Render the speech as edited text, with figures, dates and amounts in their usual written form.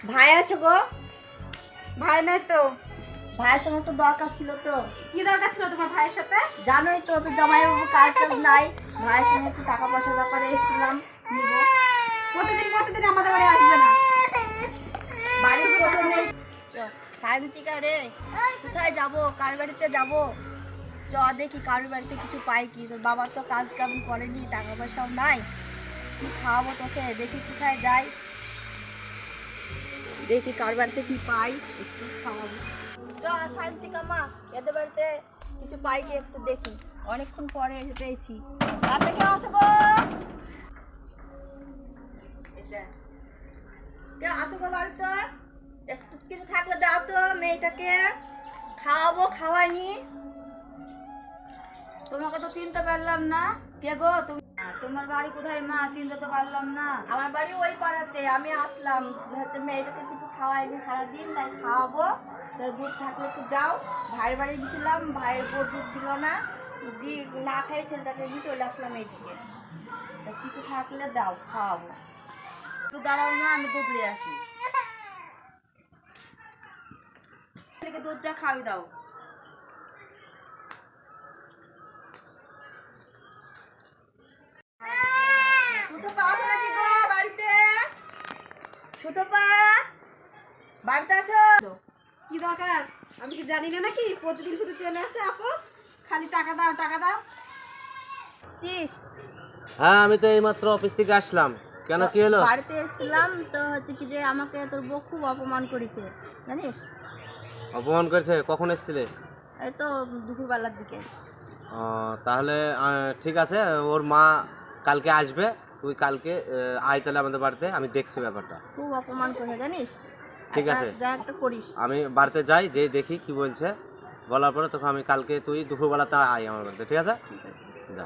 ভাই আছে গো? ভাই নাই তো। ভাইয়ের সঙ্গে তো দরকার ছিল তো। কি দরকার ছিল তোমার ভাইয়ের সাথে? জানোই তো তো জামাইবাবু কাজ টাজ নাই, ভাইয়ের সঙ্গে একটু টাকা পয়সার ব্যাপারে এসেছিলাম নিব। প্রতিদিন আমাদের বাড়ি আসবে না। বাড়ির প্রথমে সায়ন্তিকা রে, কোথায় যাবো? কার বাড়িতে যাবো? চ দেখি কারোর বাড়িতে কিছু পাই কি। তোর বাবা তো কাজ কাম করেনি, টাকা পয়সাও নাই, কি খাওয়াবো তোকে? দেখি কোথায় যাই, দেখি কার বাড়িতে কি পাই, একটু খাওয়াবো। চ শান্তিকা মা, এদের বাড়িতে কিছু পাই কি একটু দেখি, অনেকক্ষণ পরে এসে পেয়েছি। রাতে কেউ আছে গো? কেউ আছো গো বাড়িতে? একটু কিছু থাকলে দাও তো, মেয়েটাকে খাওয়াবো, খাওয়াইনি। তোমাকে তো চিনতে পারলাম না। কে গো তুমি? তোমার বাড়ি কোথায় মা? চিনতে তো পারলাম না। আমার বাড়ি ওই পাড়াতে, আমি আসলাম হচ্ছে মেয়েটাকে কিছু খাওয়াইনি সারাদিন, তাই খাওয়াবো। তো দুধ থাকলে একটু দাও। ভাইয়ের বাড়ি গেছিলাম, ভাইয়ের বউ দুধ দিল না, না খাই ছেলেটাকে নিয়ে চলে আসলাম এইদিকে। তো কিছু থাকলে দাও, খাওয়াবো। একটু দাঁড়াও মা, আমি দুধ নিয়ে আসি। ছেলেকে দুধটা খাওয়াই দাও। সুতপা আছে নাকি গো বাড়িতে? সুতপা বাড়িতে আছো? কি দরকার? আমি কি জানি না নাকি? প্রতিদিন শুধু চলে আসে আপু, খালি টাকা দাও টাকা দাও। চিস হ্যাঁ, আমি তো এইমাত্র অফিস থেকে আসলাম। কেন, কি হলো? বাড়িতে এসেছিলাম তো হচ্ছে কি যে আমাকে তোর বউ খুব অপমান করেছে জানিস। অপমান করেছে? কখন এসেছিলে? এই তো দুপুরবেলার দিকে। তাহলে ঠিক আছে, ওর মা কালকে আসবে। তুই কালকে আয় তাহলে আমাদের বাড়িতে, আমি দেখছি ব্যাপারটা। খুব অপমান করে জানিস। ঠিক আছে, যা একটা করিস। আমি বাড়িতে যাই, যে দেখি কি বলছে। বলার পরে তোকে আমি কালকে, তুই দুপুরবেলাতে আয় আমার বাড়িতে, ঠিক আছে? ঠিক আছে। যা।